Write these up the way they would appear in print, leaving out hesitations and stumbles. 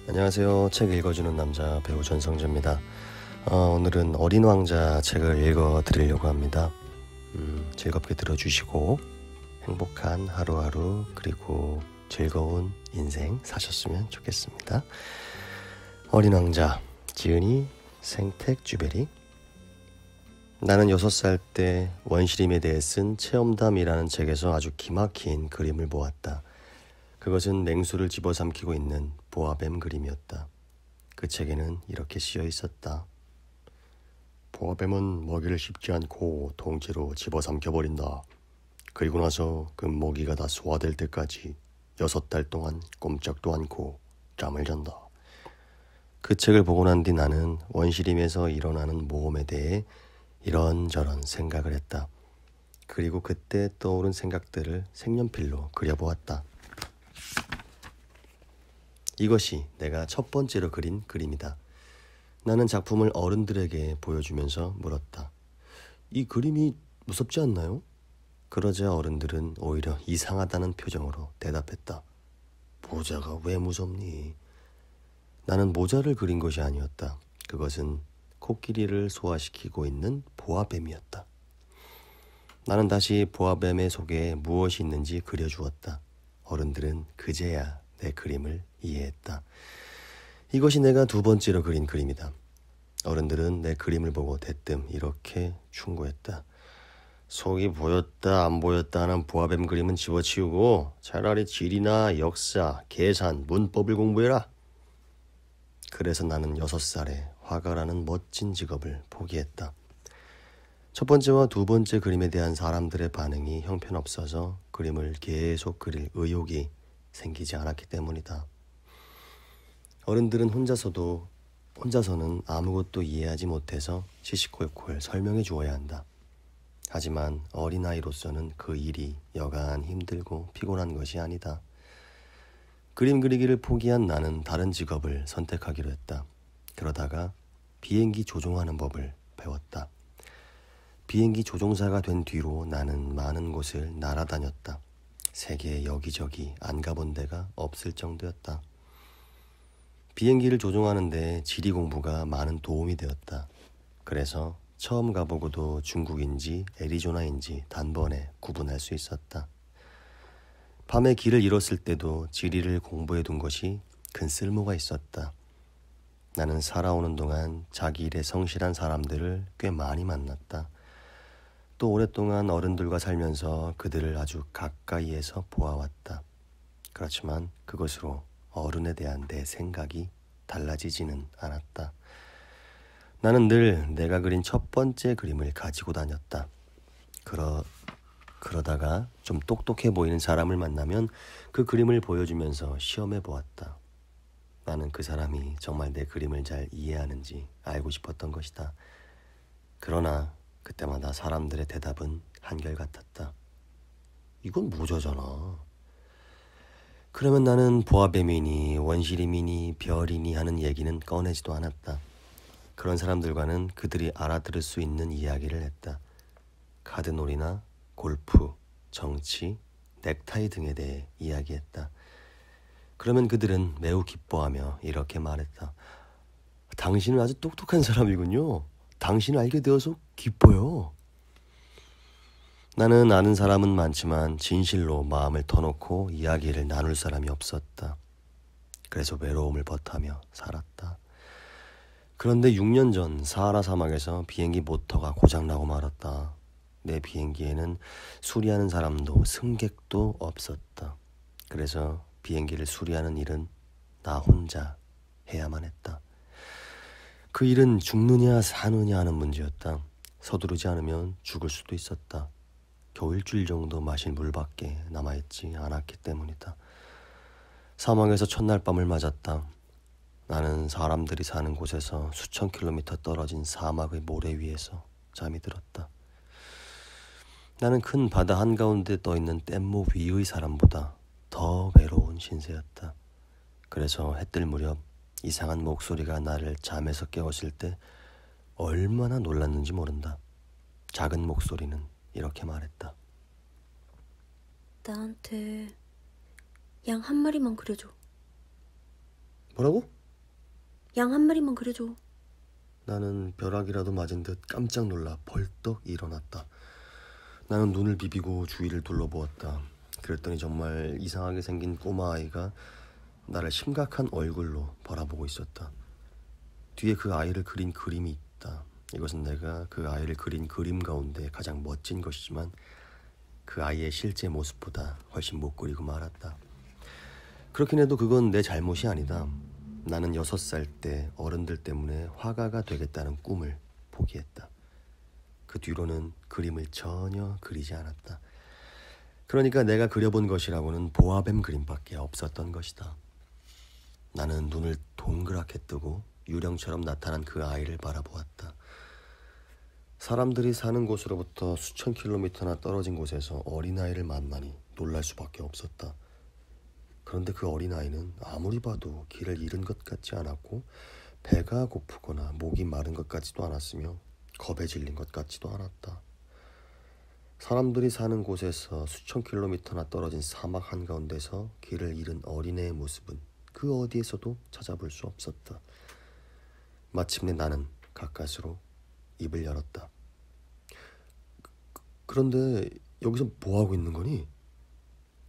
안녕하세요. 책 읽어주는 남자 배우 전성재입니다. 오늘은 어린 왕자 책을 읽어드리려고 합니다. 즐겁게 들어주시고 행복한 하루하루 그리고 즐거운 인생 사셨으면 좋겠습니다. 어린 왕자, 지은이 생텍쥐베리. 나는 6살 때 원시림에 대해 쓴 체험담이라는 책에서 아주 기막힌 그림을 보았다. 그것은 맹수를 집어삼키고 있는 보아뱀 그림이었다. 그 책에는 이렇게 쓰여 있었다. 보아뱀은 먹이를 씹지 않고 통째로 집어삼켜버린다. 그리고 나서 그 먹이가 다 소화될 때까지 6달 동안 꼼짝도 않고 잠을 잔다. 그 책을 보고 난 뒤 나는 원시림에서 일어나는 모험에 대해 이런저런 생각을 했다. 그리고 그때 떠오른 생각들을 색연필로 그려보았다. 이것이 내가 첫 번째로 그린 그림이다. 나는 작품을 어른들에게 보여주면서 물었다. 이 그림이 무섭지 않나요? 그러자 어른들은 오히려 이상하다는 표정으로 대답했다. 모자가 왜 무섭니? 나는 모자를 그린 것이 아니었다. 그것은 코끼리를 소화시키고 있는 보아뱀이었다. 나는 다시 보아뱀의 속에 무엇이 있는지 그려주었다. 어른들은 그제야 내 그림을 이해했다. 이것이 내가 두 번째로 그린 그림이다. 어른들은 내 그림을 보고 대뜸 이렇게 충고했다. 속이 보였다 안 보였다 하는 보아뱀 그림은 집어치우고 차라리 지리나 역사, 계산, 문법을 공부해라. 그래서 나는 6살에 화가라는 멋진 직업을 포기했다. 첫 번째와 두 번째 그림에 대한 사람들의 반응이 형편없어서 그림을 계속 그릴 의욕이 생기지 않았기 때문이다. 어른들은 혼자서는 아무것도 이해하지 못해서 시시콜콜 설명해 주어야 한다. 하지만 어린아이로서는 그 일이 여간 힘들고 피곤한 것이 아니다. 그림 그리기를 포기한 나는 다른 직업을 선택하기로 했다. 그러다가 비행기 조종하는 법을 배웠다. 비행기 조종사가 된 뒤로 나는 많은 곳을 날아다녔다. 세계 여기저기 안 가본 데가 없을 정도였다. 비행기를 조종하는데 지리 공부가 많은 도움이 되었다. 그래서 처음 가보고도 중국인지 애리조나인지 단번에 구분할 수 있었다. 밤에 길을 잃었을 때도 지리를 공부해 둔 것이 큰 쓸모가 있었다. 나는 살아오는 동안 자기 일에 성실한 사람들을 꽤 많이 만났다. 또 오랫동안 어른들과 살면서 그들을 아주 가까이에서 보아왔다. 그렇지만 그것으로 어른에 대한 내 생각이 달라지지는 않았다. 나는 늘 내가 그린 첫 번째 그림을 가지고 다녔다. 그러다가 좀 똑똑해 보이는 사람을 만나면 그 그림을 보여주면서 시험해 보았다. 나는 그 사람이 정말 내 그림을 잘 이해하는지 알고 싶었던 것이다. 그러나 그때마다 사람들의 대답은 한결같았다. 이건 모자잖아. 그러면 나는 보아뱀이니 원시림이니 별이니 하는 얘기는 꺼내지도 않았다. 그런 사람들과는 그들이 알아들을 수 있는 이야기를 했다. 카드놀이나 골프, 정치, 넥타이 등에 대해 이야기했다. 그러면 그들은 매우 기뻐하며 이렇게 말했다. 당신은 아주 똑똑한 사람이군요. 당신을 알게 되어서 기뻐요. 나는 아는 사람은 많지만 진실로 마음을 터놓고 이야기를 나눌 사람이 없었다. 그래서 외로움을 버타며 살았다. 그런데 6년 전 사하라 사막에서 비행기 모터가 고장나고 말았다. 내 비행기에는 수리하는 사람도 승객도 없었다. 그래서 비행기를 수리하는 일은 나 혼자 해야만 했다. 그 일은 죽느냐 사느냐 하는 문제였다. 서두르지 않으면 죽을 수도 있었다. 겨우 일주일 정도 마실 물밖에 남아있지 않았기 때문이다. 사막에서 첫날 밤을 맞았다. 나는 사람들이 사는 곳에서 수천 킬로미터 떨어진 사막의 모래 위에서 잠이 들었다. 나는 큰 바다 한가운데 떠있는 뗏목 위의 사람보다 더 외로운 신세였다. 그래서 해 뜰 무렵 이상한 목소리가 나를 잠에서 깨웠을 때 얼마나 놀랐는지 모른다. 작은 목소리는 이렇게 말했다. 나한테 양 한 마리만 그려줘. 뭐라고? 양 한 마리만 그려줘. 나는 벼락이라도 맞은 듯 깜짝 놀라 벌떡 일어났다. 나는 눈을 비비고 주위를 둘러보았다. 그랬더니 정말 이상하게 생긴 꼬마아이가 나를 심각한 얼굴로 바라보고 있었다. 뒤에 그 아이를 그린 그림이 있다. 이것은 내가 그 아이를 그린 그림 가운데 가장 멋진 것이지만 그 아이의 실제 모습보다 훨씬 못 그리고 말았다. 그렇긴 해도 그건 내 잘못이 아니다. 나는 6살 때 어른들 때문에 화가가 되겠다는 꿈을 포기했다. 그 뒤로는 그림을 전혀 그리지 않았다. 그러니까 내가 그려본 것이라고는 보아뱀 그림밖에 없었던 것이다. 나는 눈을 동그랗게 뜨고 유령처럼 나타난 그 아이를 바라보았다. 사람들이 사는 곳으로부터 수천 킬로미터나 떨어진 곳에서 어린아이를 만나니 놀랄 수밖에 없었다. 그런데 그 어린아이는 아무리 봐도 길을 잃은 것 같지 않았고 배가 고프거나 목이 마른 것 같지도 않았으며 겁에 질린 것 같지도 않았다. 사람들이 사는 곳에서 수천 킬로미터나 떨어진 사막 한가운데서 길을 잃은 어린애의 모습은 그 어디에서도 찾아볼 수 없었다. 마침내 나는 가까스로 입을 열었다. 그런데 여기서 뭐하고 있는 거니?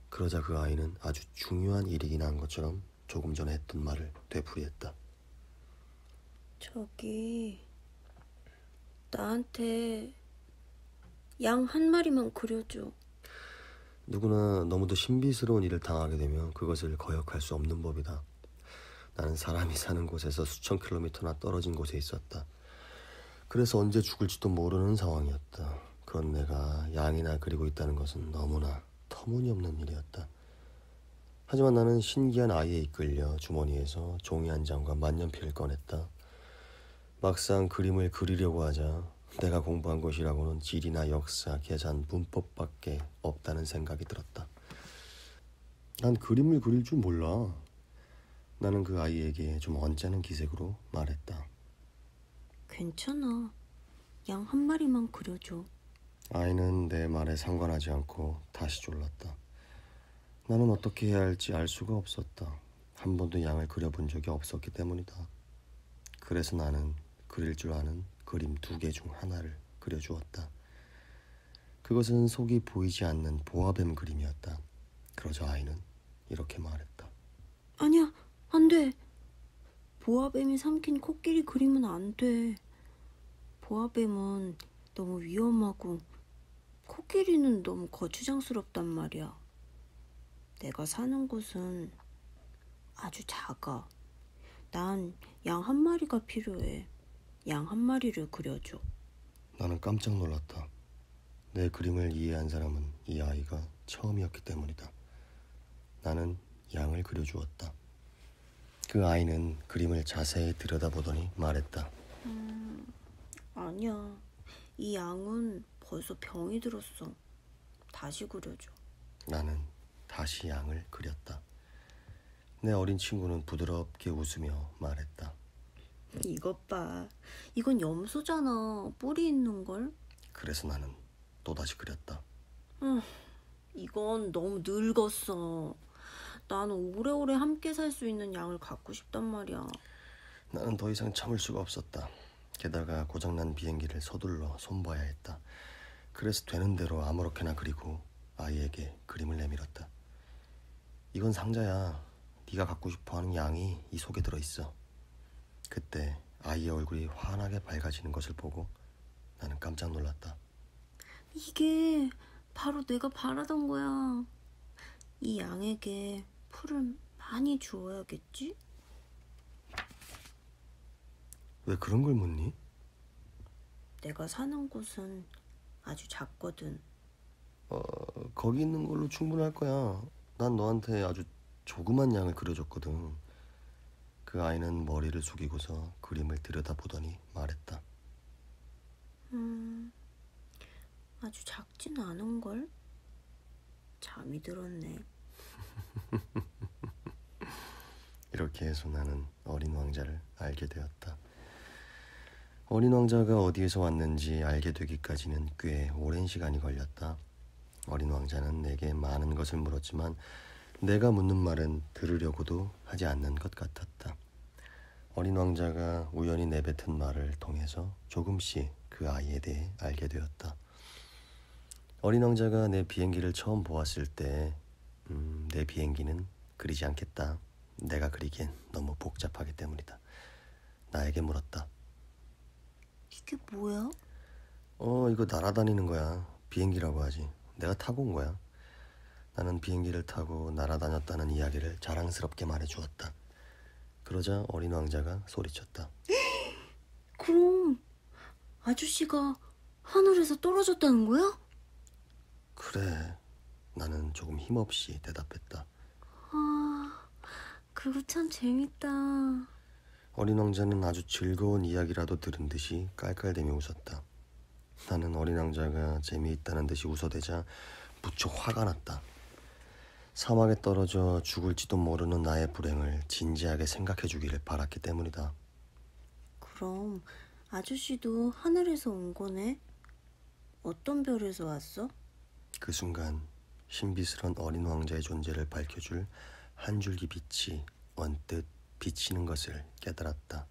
그러자 그 아이는 아주 중요한 일이긴 한 것처럼 조금 전에 했던 말을 되풀이했다. 저기 나한테 양 한 마리만 그려줘. 누구나 너무도 신비스러운 일을 당하게 되면 그것을 거역할 수 없는 법이다. 나는 사람이 사는 곳에서 수천 킬로미터나 떨어진 곳에 있었다. 그래서 언제 죽을지도 모르는 상황이었다. 그런 내가 양이나 그리고 있다는 것은 너무나 터무니없는 일이었다. 하지만 나는 신기한 아이에 이끌려 주머니에서 종이 한 장과 만년필을 꺼냈다. 막상 그림을 그리려고 하자 내가 공부한 것이라고는 지리나 역사, 계산, 문법밖에 없다는 생각이 들었다. 난 그림을 그릴 줄 몰라. 나는 그 아이에게 좀 언짢은 기색으로 말했다. 괜찮아. 양 한 마리만 그려줘. 아이는 내 말에 상관하지 않고 다시 졸랐다. 나는 어떻게 해야 할지 알 수가 없었다. 한 번도 양을 그려본 적이 없었기 때문이다. 그래서 나는 그릴 줄 아는 그림 2개 중 하나를 그려주었다. 그것은 속이 보이지 않는 보아뱀 그림이었다. 그러자 아이는 이렇게 말했다. 아니야, 안 돼. 보아뱀이 삼킨 코끼리 그리면 안 돼. 보아뱀은 너무 위험하고 코끼리는 너무 거추장스럽단 말이야. 내가 사는 곳은 아주 작아. 난 양 한 마리가 필요해. 양 한 마리를 그려줘. 나는 깜짝 놀랐다. 내 그림을 이해한 사람은 이 아이가 처음이었기 때문이다. 나는 양을 그려주었다. 그 아이는 그림을 자세히 들여다보더니 말했다. 아니야. 이 양은 벌써 병이 들었어. 다시 그려줘. 나는 다시 양을 그렸다. 내 어린 친구는 부드럽게 웃으며 말했다. 이것 봐. 이건 염소잖아. 뿔이 있는걸? 그래서 나는 또다시 그렸다. 이건 너무 늙었어. 나는 오래오래 함께 살 수 있는 양을 갖고 싶단 말이야. 나는 더 이상 참을 수가 없었다. 게다가 고장난 비행기를 서둘러 손봐야 했다. 그래서 되는 대로 아무렇게나 그리고 아이에게 그림을 내밀었다. 이건 상자야. 네가 갖고 싶어하는 양이 이 속에 들어있어. 그때 아이의 얼굴이 환하게 밝아지는 것을 보고 나는 깜짝 놀랐다. 이게 바로 내가 바라던 거야. 이 양에게 풀을 많이 주어야겠지? 왜 그런 걸 묻니? 내가 사는 곳은 아주 작거든. 거기 있는 걸로 충분할 거야. 난 너한테 아주 조그만 양을 그려줬거든. 그 아이는 머리를 숙이고서 그림을 들여다보더니 말했다. 아주 작진 않은걸? 잠이 들었네. 이렇게 해서 나는 어린 왕자를 알게 되었다. 어린 왕자가 어디에서 왔는지 알게 되기까지는 꽤 오랜 시간이 걸렸다. 어린 왕자는 내게 많은 것을 물었지만 내가 묻는 말은 들으려고도 하지 않는 것 같았다. 어린 왕자가 우연히 내뱉은 말을 통해서 조금씩 그 아이에 대해 알게 되었다. 어린 왕자가 내 비행기를 처음 보았을 때 내 비행기는 그리지 않겠다. 내가 그리기엔 너무 복잡하기 때문이다. 나에게 물었다. 이게 뭐야? 이거 날아다니는 거야. 비행기라고 하지. 내가 타고 온 거야. 나는 비행기를 타고 날아다녔다는 이야기를 자랑스럽게 말해주었다. 그러자 어린 왕자가 소리쳤다. 그럼 아저씨가 하늘에서 떨어졌다는 거야? 그래. 나는 조금 힘없이 대답했다. 아, 그거 참 재밌다. 어린 왕자는 아주 즐거운 이야기라도 들은 듯이 깔깔대며 웃었다. 나는 어린 왕자가 재미있다는 듯이 웃어대자 무척 화가 났다. 사막에 떨어져 죽을지도 모르는 나의 불행을 진지하게 생각해 주기를 바랐기 때문이다. 그럼 아저씨도 하늘에서 온 거네? 어떤 별에서 왔어? 그 순간 신비스런 어린 왕자의 존재를 밝혀줄 한 줄기 빛이 언뜻 비치는 것을 깨달았다.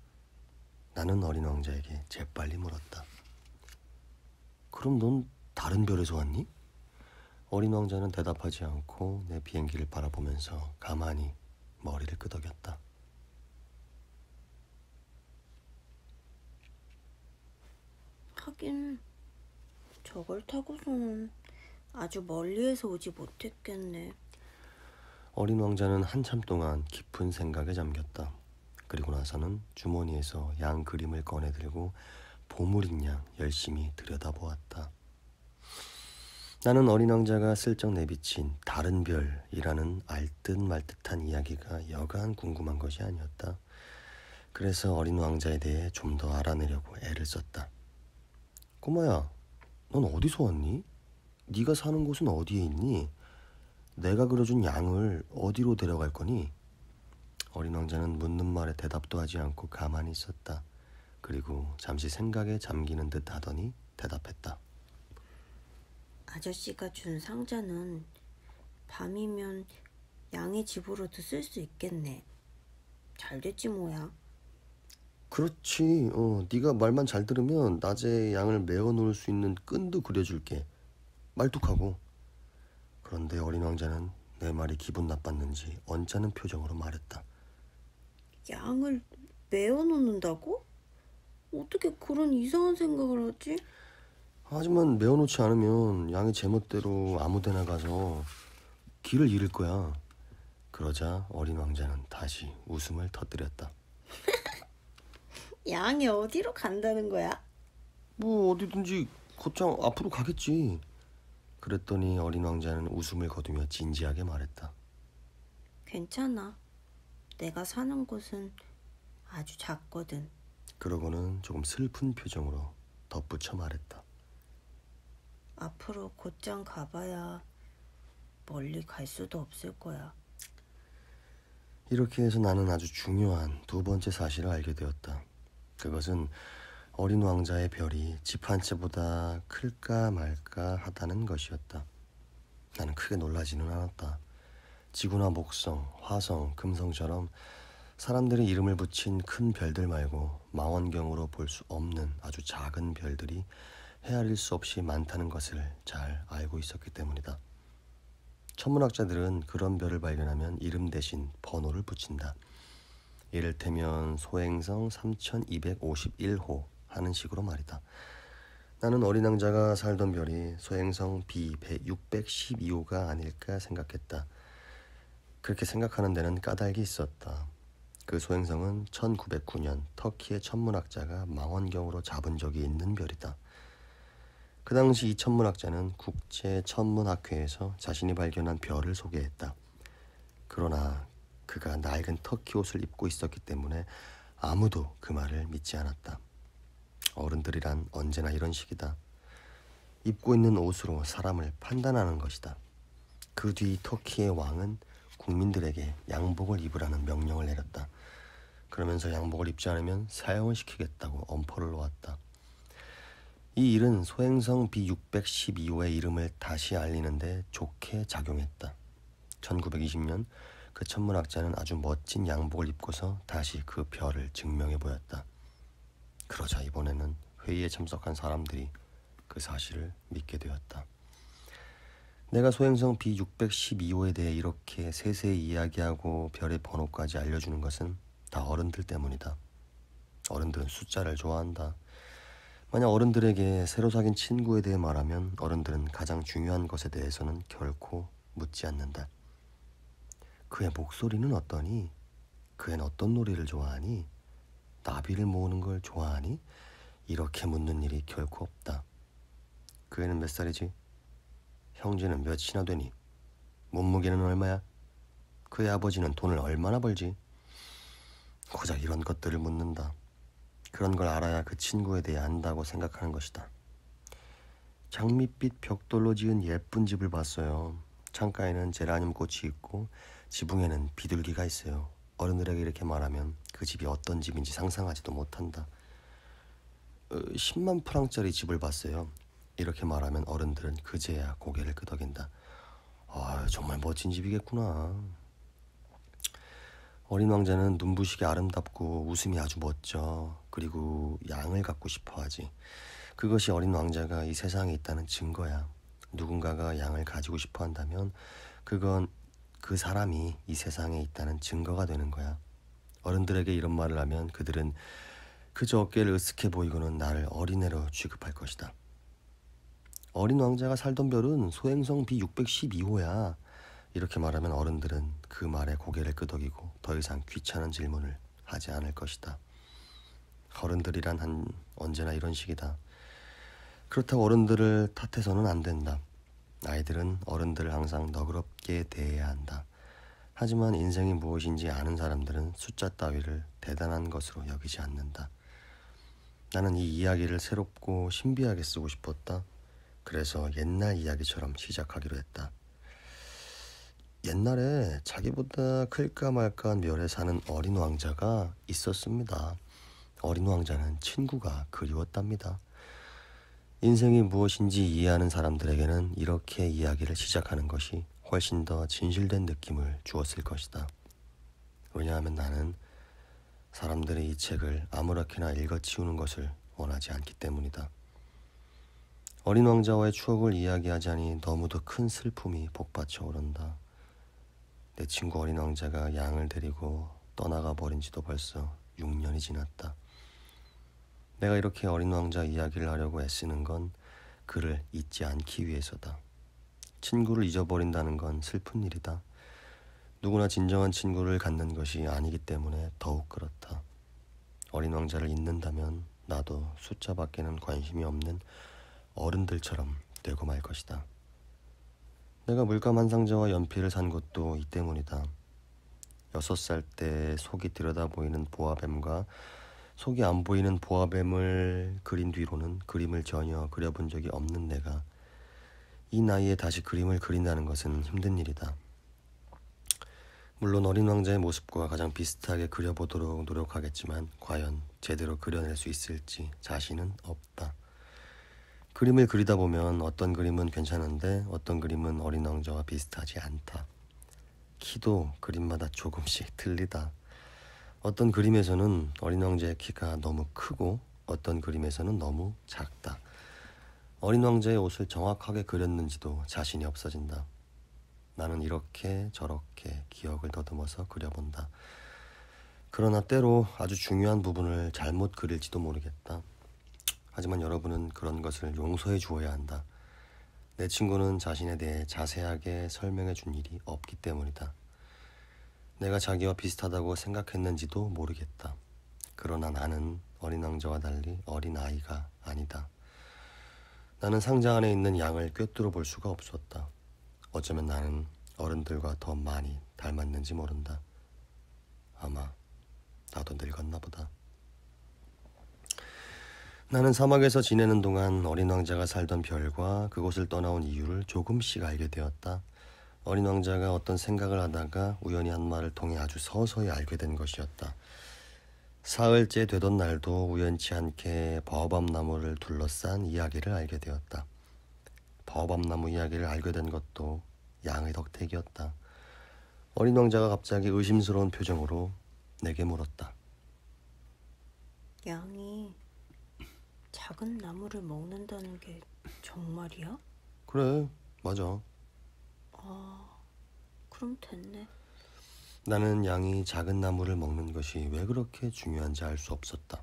나는 어린 왕자에게 재빨리 물었다. 그럼 넌 다른 별에서 왔니? 어린 왕자는 대답하지 않고 내 비행기를 바라보면서 가만히 머리를 끄덕였다. 하긴 저걸 타고서는 아주 멀리에서 오지 못했겠네. 어린 왕자는 한참 동안 깊은 생각에 잠겼다. 그리고 나서는 주머니에서 양 그림을 꺼내 들고 보물인 양 열심히 들여다보았다. 나는 어린 왕자가 슬쩍 내비친 다른 별이라는 알듯 말듯한 이야기가 여간 궁금한 것이 아니었다. 그래서 어린 왕자에 대해 좀 더 알아내려고 애를 썼다. 꼬마야, 넌 어디서 왔니? 네가 사는 곳은 어디에 있니? 내가 그려준 양을 어디로 데려갈 거니? 어린 왕자는 묻는 말에 대답도 하지 않고 가만히 있었다. 그리고 잠시 생각에 잠기는 듯 하더니 대답했다. 아저씨가 준 상자는 밤이면 양의 집으로도 쓸 수 있겠네. 잘 됐지 뭐야. 그렇지. 네가 말만 잘 들으면 낮에 양을 메어 놓을 수 있는 끈도 그려줄게. 말뚝하고. 그런데 어린 왕자는 내 말이 기분 나빴는지 언짢은 표정으로 말했다. 양을 메어 놓는다고? 어떻게 그런 이상한 생각을 하지? 하지만 메어 놓지 않으면 양이 제멋대로 아무데나 가서 길을 잃을 거야. 그러자 어린 왕자는 다시 웃음을 터뜨렸다. 양이 어디로 간다는 거야? 뭐 어디든지 곧장 앞으로 가겠지. 그랬더니 어린 왕자는 웃음을 거두며 진지하게 말했다. 괜찮아. 내가 사는 곳은 아주 작거든. 그러고는 조금 슬픈 표정으로 덧붙여 말했다. 앞으로 곧장 가봐야 멀리 갈 수도 없을 거야. 이렇게 해서 나는 아주 중요한 두 번째 사실을 알게 되었다. 그것은 어린 왕자의 별이 집 한 채보다 클까 말까 하다는 것이었다. 나는 크게 놀라지는 않았다. 지구나 목성, 화성, 금성처럼 사람들이 이름을 붙인 큰 별들 말고 망원경으로 볼 수 없는 아주 작은 별들이 헤아릴 수 없이 많다는 것을 잘 알고 있었기 때문이다. 천문학자들은 그런 별을 발견하면 이름 대신 번호를 붙인다. 이를테면 소행성 3251호 하는 식으로 말이다. 나는 어린 왕자가 살던 별이 소행성 B612호가 아닐까 생각했다. 그렇게 생각하는 데는 까닭이 있었다. 그 소행성은 1909년 터키의 천문학자가 망원경으로 잡은 적이 있는 별이다. 그 당시 이 천문학자는 국제천문학회에서 자신이 발견한 별을 소개했다. 그러나 그가 낡은 터키 옷을 입고 있었기 때문에 아무도 그 말을 믿지 않았다. 어른들이란 언제나 이런 식이다. 입고 있는 옷으로 사람을 판단하는 것이다. 그 뒤 터키의 왕은 국민들에게 양복을 입으라는 명령을 내렸다. 그러면서 양복을 입지 않으면 사형을 시키겠다고 엄포를 놓았다. 이 일은 소행성 B612호의 이름을 다시 알리는데 좋게 작용했다. 1920년 그 천문학자는 아주 멋진 양복을 입고서 다시 그 별을 증명해 보였다. 그러자 이번에는 회의에 참석한 사람들이 그 사실을 믿게 되었다. 내가 소행성 B612호에 대해 이렇게 세세히 이야기하고 별의 번호까지 알려주는 것은 다 어른들 때문이다. 어른들은 숫자를 좋아한다. 만약 어른들에게 새로 사귄 친구에 대해 말하면 어른들은 가장 중요한 것에 대해서는 결코 묻지 않는다. 그의 목소리는 어떠니? 그애는 어떤 노래를 좋아하니? 나비를 모으는 걸 좋아하니? 이렇게 묻는 일이 결코 없다. 그애는 몇 살이지? 형제는 몇이나 되니? 몸무게는 얼마야? 그의 아버지는 돈을 얼마나 벌지? 고작 이런 것들을 묻는다. 그런 걸 알아야 그 친구에 대해 안다고 생각하는 것이다. 장밋빛 벽돌로 지은 예쁜 집을 봤어요. 창가에는 제라늄 꽃이 있고 지붕에는 비둘기가 있어요. 어른들에게 이렇게 말하면 그 집이 어떤 집인지 상상하지도 못한다. 10만 프랑짜리 집을 봤어요. 이렇게 말하면 어른들은 그제야 고개를 끄덕인다. 정말 멋진 집이겠구나. 어린 왕자는 눈부시게 아름답고 웃음이 아주 멋져. 그리고 양을 갖고 싶어 하지. 그것이 어린 왕자가 이 세상에 있다는 증거야. 누군가가 양을 가지고 싶어 한다면 그건 그 사람이 이 세상에 있다는 증거가 되는 거야. 어른들에게 이런 말을 하면 그들은 그저 어깨를 으쓱해 보이고는 나를 어린애로 취급할 것이다. 어린 왕자가 살던 별은 소행성 B612호야. 이렇게 말하면 어른들은 그 말에 고개를 끄덕이고 더 이상 귀찮은 질문을 하지 않을 것이다. 어른들이란 언제나 이런 식이다. 그렇다고 어른들을 탓해서는 안 된다. 아이들은 어른들을 항상 너그럽게 대해야 한다. 하지만 인생이 무엇인지 아는 사람들은 숫자 따위를 대단한 것으로 여기지 않는다. 나는 이 이야기를 새롭고 신비하게 쓰고 싶었다. 그래서 옛날 이야기처럼 시작하기로 했다. 옛날에 자기보다 클까 말까한 별에 사는 어린 왕자가 있었습니다. 어린 왕자는 친구가 그리웠답니다. 인생이 무엇인지 이해하는 사람들에게는 이렇게 이야기를 시작하는 것이 훨씬 더 진실된 느낌을 주었을 것이다. 왜냐하면 나는 사람들이 이 책을 아무렇게나 읽어치우는 것을 원하지 않기 때문이다. 어린 왕자와의 추억을 이야기하자니 너무도 큰 슬픔이 복받쳐 오른다. 내 친구 어린 왕자가 양을 데리고 떠나가 버린 지도 벌써 6년이 지났다. 내가 이렇게 어린 왕자 이야기를 하려고 애쓰는 건 그를 잊지 않기 위해서다. 친구를 잊어버린다는 건 슬픈 일이다. 누구나 진정한 친구를 갖는 것이 아니기 때문에 더욱 그렇다. 어린 왕자를 잊는다면 나도 숫자밖에는 관심이 없는 어른들처럼 되고 말 것이다. 내가 물감 한 상자와 연필을 산 것도 이 때문이다. 6살 때 속이 들여다 보이는 보아뱀과 속이 안 보이는 보아뱀을 그린 뒤로는 그림을 전혀 그려본 적이 없는 내가 이 나이에 다시 그림을 그린다는 것은 힘든 일이다. 물론 어린 왕자의 모습과 가장 비슷하게 그려보도록 노력하겠지만 과연 제대로 그려낼 수 있을지 자신은 없다. 그림을 그리다 보면 어떤 그림은 괜찮은데 어떤 그림은 어린 왕자와 비슷하지 않다. 키도 그림마다 조금씩 틀리다. 어떤 그림에서는 어린 왕자의 키가 너무 크고 어떤 그림에서는 너무 작다. 어린 왕자의 옷을 정확하게 그렸는지도 자신이 없어진다. 나는 이렇게 저렇게 기억을 더듬어서 그려본다. 그러나 때로 아주 중요한 부분을 잘못 그릴지도 모르겠다. 하지만 여러분은 그런 것을 용서해 주어야 한다. 내 친구는 자신에 대해 자세하게 설명해 준 일이 없기 때문이다. 내가 자기와 비슷하다고 생각했는지도 모르겠다. 그러나 나는 어린 왕자와 달리 어린 아이가 아니다. 나는 상자 안에 있는 양을 꿰뚫어 볼 수가 없었다. 어쩌면 나는 어른들과 더 많이 닮았는지 모른다. 아마 나도 늙었나 보다. 나는 사막에서 지내는 동안 어린 왕자가 살던 별과 그곳을 떠나온 이유를 조금씩 알게 되었다. 어린 왕자가 어떤 생각을 하다가 우연히 한 말을 통해 아주 서서히 알게 된 것이었다. 사흘째 되던 날도 우연치 않게 바오밥 나무를 둘러싼 이야기를 알게 되었다. 바오밥 나무 이야기를 알게 된 것도 양의 덕택이었다. 어린 왕자가 갑자기 의심스러운 표정으로 내게 물었다. 양이 작은 나무를 먹는다는 게 정말이야? 그래, 맞아. 그럼 됐네. 나는 양이 작은 나무를 먹는 것이 왜 그렇게 중요한지 알 수 없었다.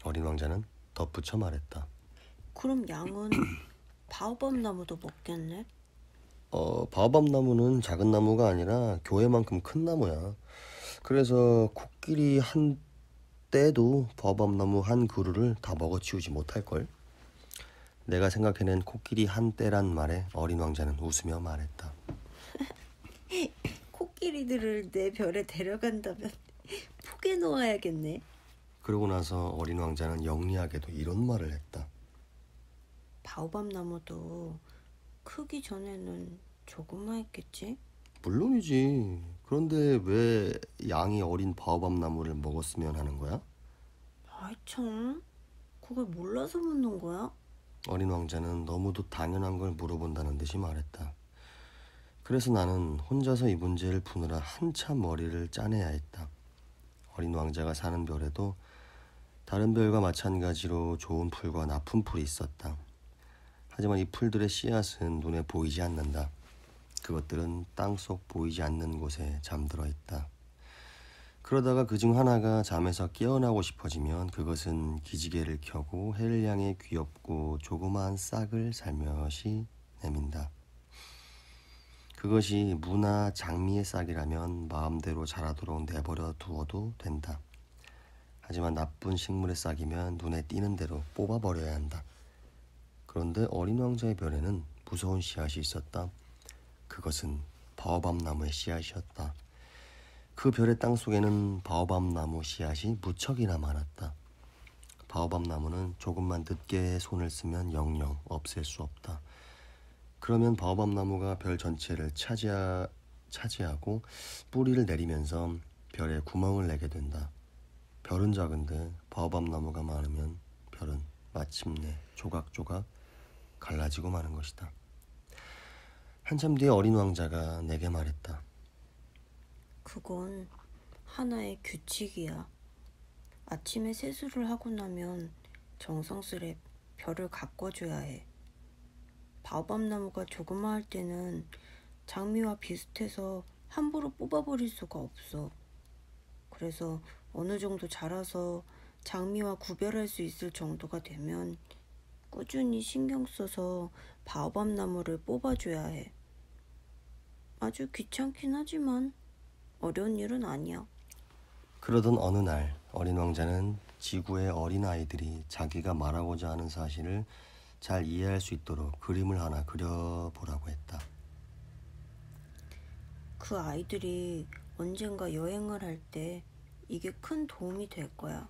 어린 왕자는 덧붙여 말했다. 그럼 양은 바오밥 나무도 먹겠네? 바오밥 나무는 작은 나무가 아니라 교회만큼 큰 나무야. 그래서 코끼리 한 떼도 바오밥 나무 한 그루를 다 먹어치우지 못할걸? 내가 생각해낸 코끼리 한 떼란 말에 어린 왕자는 웃으며 말했다. 코끼리들을 내 별에 데려간다면 포개 놓아야겠네. 그러고 나서 어린 왕자는 영리하게도 이런 말을 했다. 바오밥 나무도 크기 전에는 조그마했겠지? 물론이지. 그런데 왜 양이 어린 바오밥 나무를 먹었으면 하는 거야? 아이 참, 그걸 몰라서 묻는 거야? 어린 왕자는 너무도 당연한 걸 물어본다는 듯이 말했다. 그래서 나는 혼자서 이 문제를 푸느라 한참 머리를 짜내야 했다. 어린 왕자가 사는 별에도 다른 별과 마찬가지로 좋은 풀과 나쁜 풀이 있었다. 하지만 이 풀들의 씨앗은 눈에 보이지 않는다. 그것들은 땅속 보이지 않는 곳에 잠들어 있다. 그러다가 그중 하나가 잠에서 깨어나고 싶어지면 그것은 기지개를 켜고 해를 향해 귀엽고 조그마한 싹을 살며시 내민다. 그것이 무나 장미의 싹이라면 마음대로 자라도록 내버려 두어도 된다. 하지만 나쁜 식물의 싹이면 눈에 띄는 대로 뽑아버려야 한다. 그런데 어린 왕자의 별에는 무서운 씨앗이 있었다. 그것은 바오밥 나무의 씨앗이었다. 그 별의 땅 속에는 바오밥 나무 씨앗이 무척이나 많았다. 바오밥 나무는 조금만 늦게 손을 쓰면 영영 없앨 수 없다. 그러면 바오밥 나무가 별 전체를 차지하고 뿌리를 내리면서 별에 구멍을 내게 된다. 별은 작은데 바오밥 나무가 많으면 별은 마침내 조각조각 갈라지고 마는 것이다. 한참 뒤에 어린 왕자가 내게 말했다. 그건 하나의 규칙이야. 아침에 세수를 하고 나면 정성스레 별을 가꿔줘야 해. 바오밥 나무가 조그마할 때는 장미와 비슷해서 함부로 뽑아버릴 수가 없어. 그래서 어느 정도 자라서 장미와 구별할 수 있을 정도가 되면 꾸준히 신경 써서 바오밥 나무를 뽑아줘야 해. 아주 귀찮긴 하지만 어려운 일은 아니야. 그러던 어느 날 어린 왕자는 지구의 어린 아이들이 자기가 말하고자 하는 사실을 잘 이해할 수 있도록 그림을 하나 그려보라고 했다. 그 아이들이 언젠가 여행을 할 때 이게 큰 도움이 될 거야.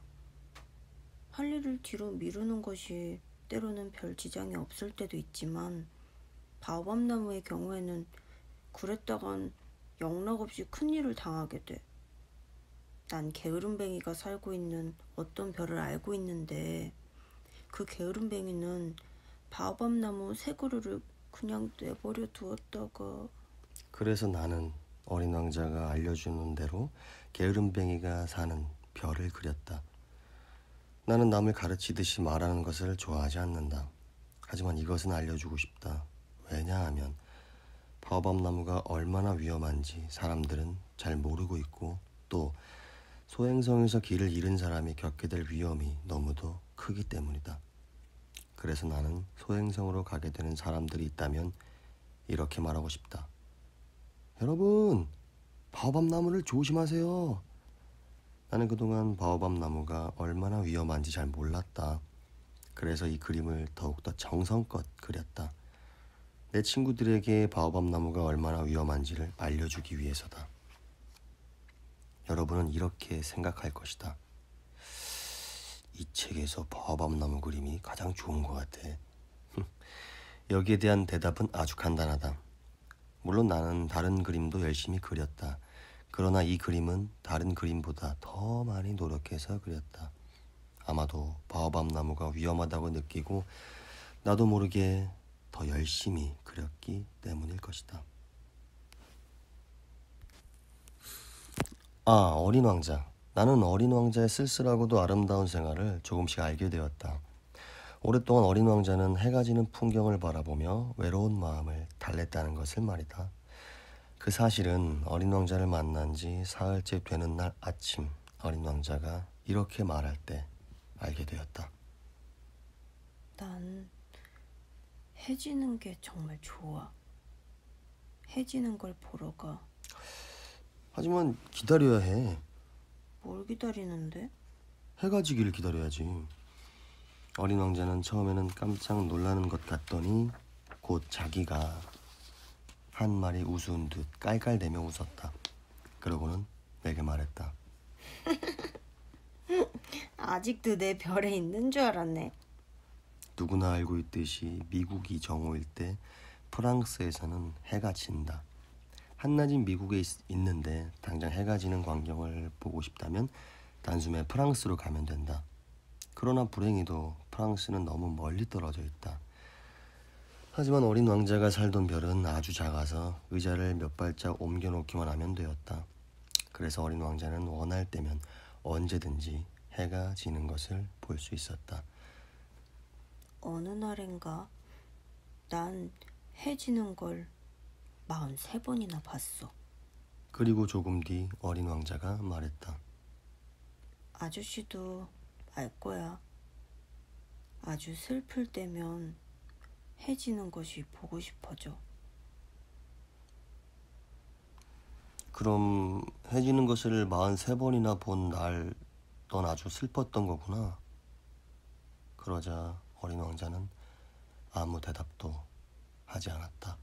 할 일을 뒤로 미루는 것이 때로는 별 지장이 없을 때도 있지만 바오밥 나무의 경우에는 그랬다간 영락없이 큰일을 당하게 돼. 난 게으름뱅이가 살고 있는 어떤 별을 알고 있는데 그 게으름뱅이는 바오밥 나무 새 그루를 그냥 내버려 두었다가 그래서 나는 어린 왕자가 알려주는 대로 게으름뱅이가 사는 별을 그렸다. 나는 남을 가르치듯이 말하는 것을 좋아하지 않는다. 하지만 이것은 알려주고 싶다. 왜냐하면 바오밥 나무가 얼마나 위험한지 사람들은 잘 모르고 있고 또 소행성에서 길을 잃은 사람이 겪게 될 위험이 너무도 크기 때문이다. 그래서 나는 소행성으로 가게 되는 사람들이 있다면 이렇게 말하고 싶다. 여러분, 바오밥 나무를 조심하세요. 나는 그동안 바오밥 나무가 얼마나 위험한지 잘 몰랐다. 그래서 이 그림을 더욱더 정성껏 그렸다. 내 친구들에게 바오밥 나무가 얼마나 위험한지를 알려주기 위해서다. 여러분은 이렇게 생각할 것이다. 이 책에서 바오밥 나무 그림이 가장 좋은 것 같아. 여기에 대한 대답은 아주 간단하다. 물론 나는 다른 그림도 열심히 그렸다. 그러나 이 그림은 다른 그림보다 더 많이 노력해서 그렸다. 아마도 바오밥 나무가 위험하다고 느끼고 나도 모르게 더 열심히 그렸기 때문일 것이다. 어린 왕자. 나는 어린 왕자의 쓸쓸하고도 아름다운 생활을 조금씩 알게 되었다. 오랫동안 어린 왕자는 해가 지는 풍경을 바라보며 외로운 마음을 달랬다는 것을 말이다. 그 사실은 어린 왕자를 만난 지 사흘째 되는 날 아침, 어린 왕자가 이렇게 말할 때 알게 되었다. 난 해 지는 게 정말 좋아. 해 지는 걸 보러 가. 하지만 기다려야 해. 뭘 기다리는데? 해가 지기를 기다려야지. 어린 왕자는 처음에는 깜짝 놀라는 것 같더니 곧 자기가 한 마리 우스운 듯 깔깔대며 웃었다. 그러고는 내게 말했다. 아직도 내 별에 있는 줄 알았네. 누구나 알고 있듯이 미국이 정오일 때 프랑스에서는 해가 진다. 한낮인 미국에 있는데 당장 해가 지는 광경을 보고 싶다면 단숨에 프랑스로 가면 된다. 그러나 불행히도 프랑스는 너무 멀리 떨어져 있다. 하지만 어린 왕자가 살던 별은 아주 작아서 의자를 몇 발짝 옮겨놓기만 하면 되었다. 그래서 어린 왕자는 원할 때면 언제든지 해가 지는 것을 볼 수 있었다. 어느 날인가 난 해 지는 걸 43번이나 봤어. 그리고 조금 뒤 어린 왕자가 말했다. 아저씨도 알 거야. 아주 슬플 때면 해 지는 것이 보고 싶어져. 그럼 해 지는 것을 43번이나 본 날 넌 아주 슬펐던 거구나. 그러자 어린 왕자는 아무 대답도 하지 않았다.